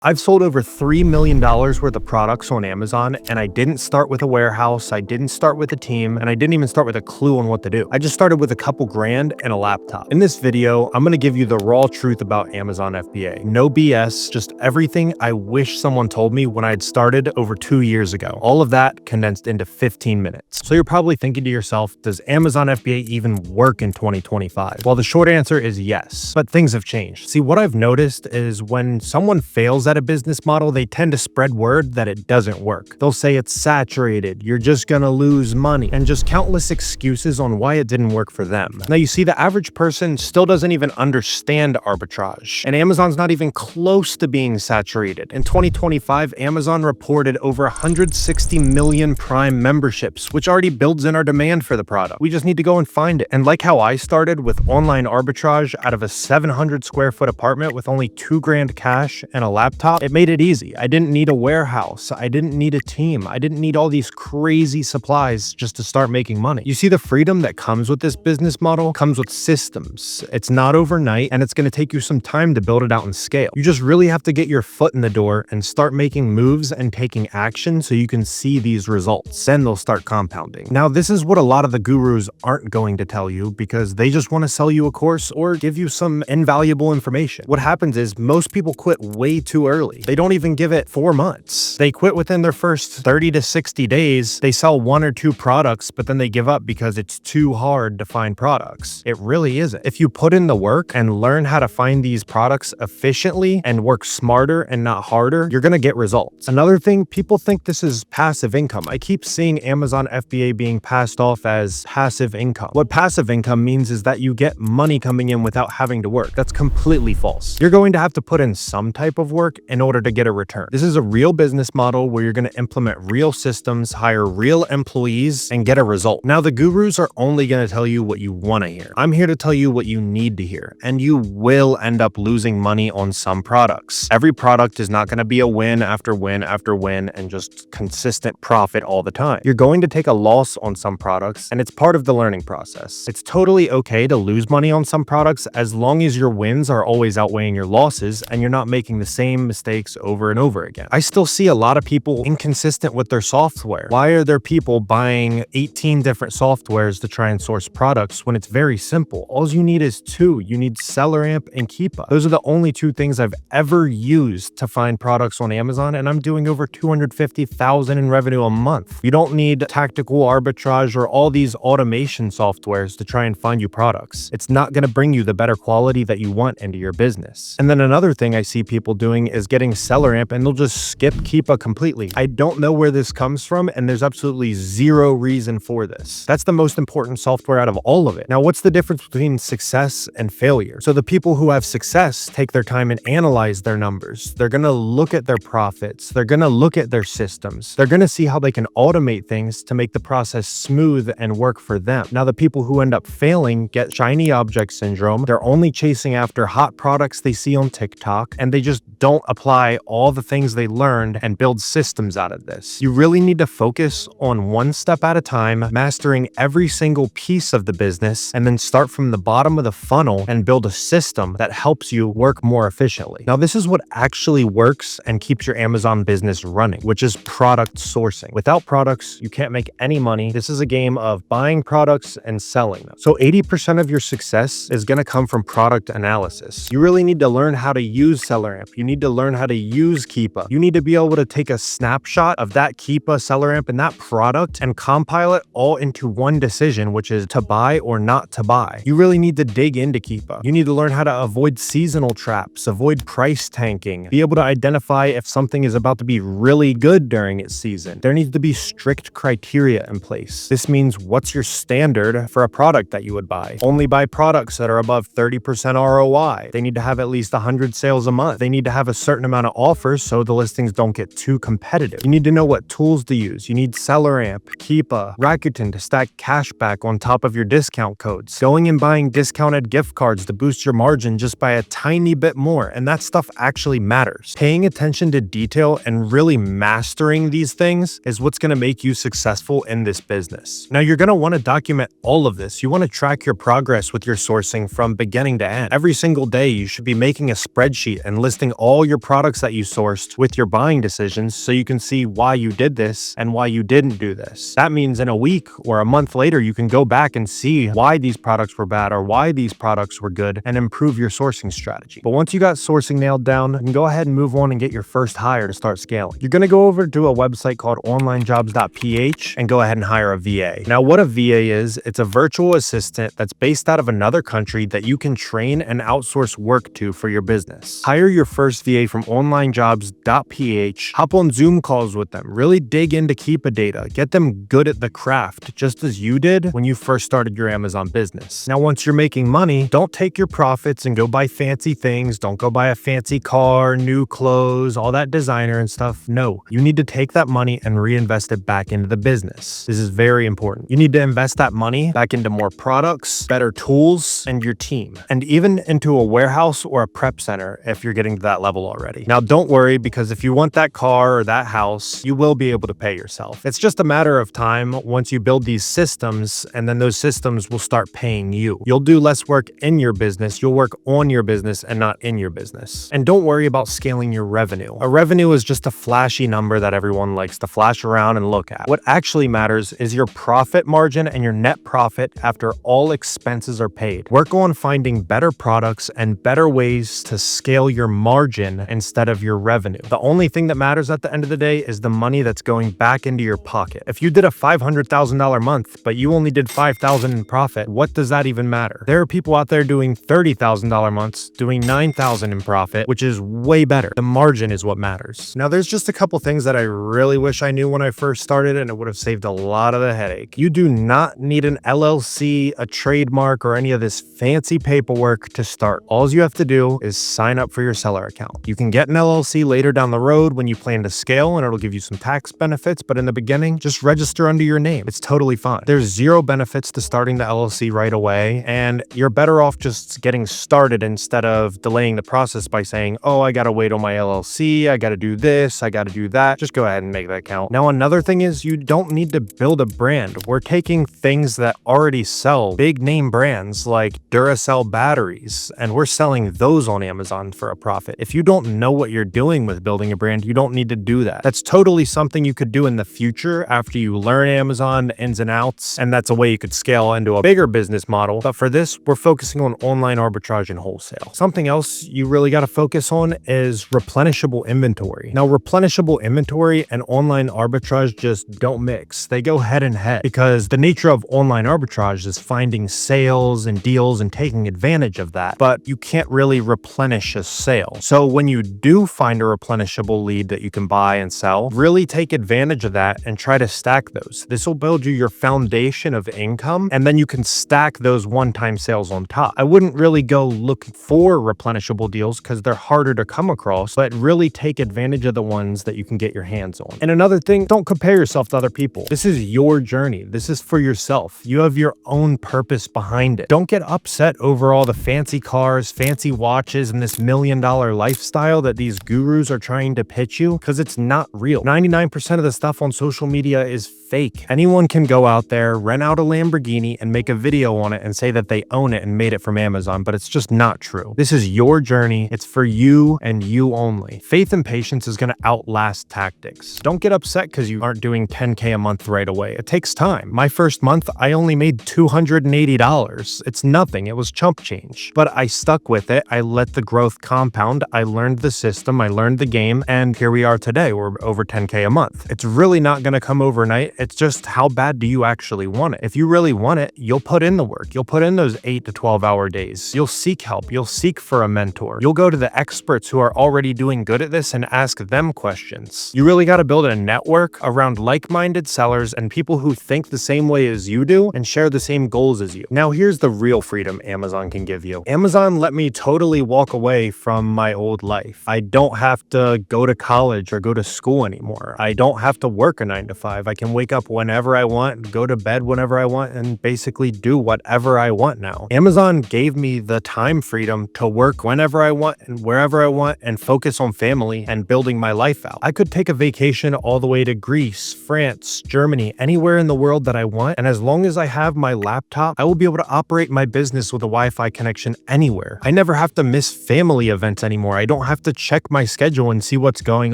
I've sold over $3 million worth of products on Amazon, and I didn't start with a warehouse, I didn't start with a team, and I didn't even start with a clue on what to do. I just started with a couple grand and a laptop. In this video, I'm gonna give you the raw truth about Amazon FBA. No BS, just everything I wish someone told me when I had started over 2 years ago. All of that condensed into 15 minutes. So you're probably thinking to yourself, does Amazon FBA even work in 2025? Well, the short answer is yes, but things have changed. See, what I've noticed is when someone fails at a business model, they tend to spread word that it doesn't work. They'll say it's saturated, you're just gonna lose money, and just countless excuses on why it didn't work for them. Now, you see, the average person still doesn't even understand arbitrage, and Amazon's not even close to being saturated. In 2025, Amazon reported over 160 million Prime memberships, which already builds in our demand for the product. We just need to go and find it. And like how I started with online arbitrage out of a 700 square foot apartment with only 2 grand cash and a laptop, it made it easy. I didn't need a warehouse. I didn't need a team. I didn't need all these crazy supplies just to start making money. You see, the freedom that comes with this business model comes with systems. It's not overnight, and it's going to take you some time to build it out and scale. You just really have to get your foot in the door and start making moves and taking action so you can see these results. Then they'll start compounding. Now, this is what a lot of the gurus aren't going to tell you because they just want to sell you a course or give you some invaluable information. What happens is most people quit way too early. They don't even give it 4 months. They quit within their first 30 to 60 days. They sell 1 or 2 products, but then they give up because it's too hard to find products. It really isn't. If you put in the work and learn how to find these products efficiently and work smarter and not harder, you're gonna get results. Another thing, people think this is passive income. I keep seeing Amazon FBA being passed off as passive income. What passive income means is that you get money coming in without having to work. That's completely false. You're going to have to put in some type of work in order to get a return. This is a real business model where you're going to implement real systems, hire real employees, and get a result. Now, the gurus are only going to tell you what you want to hear. I'm here to tell you what you need to hear, and you will end up losing money on some products. Every product is not going to be a win after win after win and just consistent profit all the time. You're going to take a loss on some products, and it's part of the learning process. It's totally okay to lose money on some products as long as your wins are always outweighing your losses and you're not making the same mistakes over and over again. I still see a lot of people inconsistent with their software. Why are there people buying 18 different softwares to try and source products when it's very simple? All you need is 2. You need SellerAmp and Keepa. Those are the only 2 things I've ever used to find products on Amazon, and I'm doing over $250,000 in revenue a month. You don't need tactical arbitrage or all these automation softwares to try and find you products. It's not going to bring you the better quality that you want into your business. And then another thing I see people doing is getting SellerAmp and they'll just skip Keepa completely. I don't know where this comes from, and there's absolutely zero reason for this. That's the most important software out of all of it. Now, what's the difference between success and failure? So the people who have success take their time and analyze their numbers. They're going to look at their profits. They're going to look at their systems. They're going to see how they can automate things to make the process smooth and work for them. Now, the people who end up failing get shiny object syndrome. They're only chasing after hot products they see on TikTok, and they just don't apply all the things they learned and build systems out of this. You really need to focus on one step at a time, mastering every single piece of the business, and then start from the bottom of the funnel and build a system that helps you work more efficiently. Now, this is what actually works and keeps your Amazon business running, which is product sourcing. Without products, you can't make any money. This is a game of buying products and selling them. So 80% of your success is going to come from product analysis. You really need to learn how to use SellerAmp. You need to learn how to use Keepa. You need to be able to take a snapshot of that Keepa, SellerAmp, and that product and compile it all into one decision, which is to buy or not to buy. You really need to dig into Keepa. You need to learn how to avoid seasonal traps, avoid price tanking, be able to identify if something is about to be really good during its season. There needs to be strict criteria in place. This means what's your standard for a product that you would buy? Only buy products that are above 30% ROI. They need to have at least 100 sales a month. They need to have a certain amount of offers so the listings don't get too competitive. You need to know what tools to use. You need SellerAmp, Keepa, Rakuten to stack cash back on top of your discount codes. Going and buying discounted gift cards to boost your margin just by a tiny bit more, and that stuff actually matters. Paying attention to detail and really mastering these things is what's going to make you successful in this business. Now, you're going to want to document all of this. You want to track your progress with your sourcing from beginning to end. Every single day, you should be making a spreadsheet and listing all your your products that you sourced with your buying decisions so you can see why you did this and why you didn't do this. That means in a week or a month later, you can go back and see why these products were bad or why these products were good and improve your sourcing strategy. But once you got sourcing nailed down, you can go ahead and move on and get your first hire to start scaling. You're going to go over to a website called onlinejobs.ph and go ahead and hire a VA. Now, what a VA is, it's a virtual assistant that's based out of another country that you can train and outsource work to for your business. Hire your first VA from onlinejobs.ph, hop on Zoom calls with them, really dig into Keepa data, get them good at the craft, just as you did when you first started your Amazon business. Now, once you're making money, don't take your profits and go buy fancy things. Don't go buy a fancy car, new clothes, all that designer and stuff. No, you need to take that money and reinvest it back into the business. This is very important. You need to invest that money back into more products, better tools, and your team, and even into a warehouse or a prep center if you're getting to that level already. Now, don't worry, because if you want that car or that house, you will be able to pay yourself. It's just a matter of time once you build these systems, and then those systems will start paying you. You'll do less work in your business. You'll work on your business and not in your business. And don't worry about scaling your revenue. A revenue is just a flashy number that everyone likes to flash around and look at. What actually matters is your profit margin and your net profit after all expenses are paid. Work on finding better products and better ways to scale your margin instead of your revenue. The only thing that matters at the end of the day is the money that's going back into your pocket. If you did a $500,000 month, but you only did $5,000 in profit, what does that even matter? There are people out there doing $30,000 months, doing $9,000 in profit, which is way better. The margin is what matters. Now, there's just a couple things that I really wish I knew when I first started, and it would have saved a lot of the headache. You do not need an LLC, a trademark, or any of this fancy paperwork to start. All you have to do is sign up for your seller account. You can get an LLC later down the road when you plan to scale, and it'll give you some tax benefits, but in the beginning, just register under your name. It's totally fine. There's zero benefits to starting the LLC right away, and you're better off just getting started instead of delaying the process by saying, oh, I gotta wait on my LLC, I gotta do this, I gotta do that. Just go ahead and make that count. Now, another thing is you don't need to build a brand. We're taking things that already sell, big name brands like Duracell batteries, and we're selling those on Amazon for a profit. If you don't know what you're doing with building a brand, you don't need to do that. That's totally something you could do in the future after you learn Amazon, the ins and outs, and that's a way you could scale into a bigger business model. But for this, we're focusing on online arbitrage and wholesale. Something else you really got to focus on is replenishable inventory. Now, replenishable inventory and online arbitrage just don't mix. They go head in head because the nature of online arbitrage is finding sales and deals and taking advantage of that, but you can't really replenish a sale. So when you do find a replenishable lead that you can buy and sell, really take advantage of that and try to stack those. This will build you your foundation of income, and then you can stack those one-time sales on top. I wouldn't really go look for replenishable deals because they're harder to come across, but really take advantage of the ones that you can get your hands on. And another thing, don't compare yourself to other people. This is your journey. This is for yourself. You have your own purpose behind it. Don't get upset over all the fancy cars, fancy watches, and this $1 million lifestyle that these gurus are trying to pitch you, because it's not real. 99% of the stuff on social media is fake. Anyone can go out there, rent out a Lamborghini, and make a video on it and say that they own it and made it from Amazon, but it's just not true. This is your journey. It's for you and you only. Faith and patience is going to outlast tactics. Don't get upset because you aren't doing $10K a month right away. It takes time. My first month, I only made $280. It's nothing. It was chump change. But I stuck with it. I let the growth compound. I learned the system. I learned the game. And here we are today. We're over $10K a month. It's really not going to come overnight. It's just how bad do you actually want it? If you really want it, you'll put in the work. You'll put in those 8 to 12 hour days. You'll seek help. You'll seek for a mentor. You'll go to the experts who are already doing good at this and ask them questions. You really got to build a network around like-minded sellers and people who think the same way as you do and share the same goals as you. Now, here's the real freedom Amazon can give you. Amazon let me totally walk away from my old life. I don't have to go to college or go to school anymore. I don't have to work a 9 to 5. I can wake wake up whenever I want, go to bed whenever I want, and basically do whatever I want now. Amazon gave me the time freedom to work whenever I want and wherever I want and focus on family and building my life out. I could take a vacation all the way to Greece, France, Germany, anywhere in the world that I want, and as long as I have my laptop, I will be able to operate my business with a Wi-Fi connection anywhere. I never have to miss family events anymore. I don't have to check my schedule and see what's going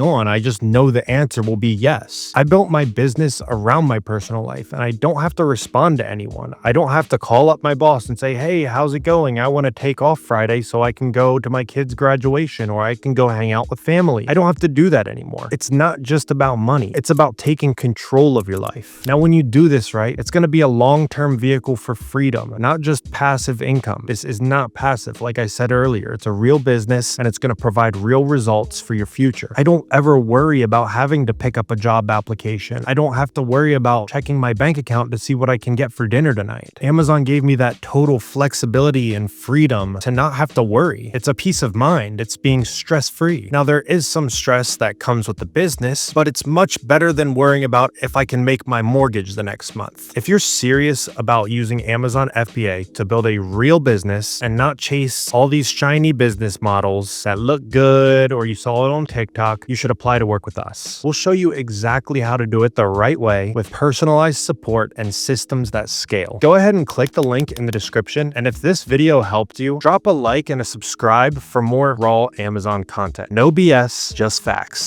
on. I just know the answer will be yes. I built my business around my personal life, and I don't have to respond to anyone. I don't have to call up my boss and say, hey, how's it going? I want to take off Friday so I can go to my kid's graduation, or I can go hang out with family. I don't have to do that anymore. It's not just about money. It's about taking control of your life. Now, when you do this right, it's going to be a long-term vehicle for freedom, not just passive income. This is not passive. Like I said earlier, it's a real business and it's going to provide real results for your future. I don't ever worry about having to pick up a job application. I don't have to worry about checking my bank account to see what I can get for dinner tonight. Amazon gave me that total flexibility and freedom to not have to worry. It's a peace of mind. It's being stress-free. Now, there is some stress that comes with the business, but it's much better than worrying about if I can make my mortgage the next month. If you're serious about using Amazon FBA to build a real business and not chase all these shiny business models that look good or you saw it on TikTok, you should apply to work with us. We'll show you exactly how to do it the right way with personalized support and systems that scale. Go ahead and click the link in the description, and if this video helped you, drop a like and a subscribe for more raw Amazon content. No BS, just facts.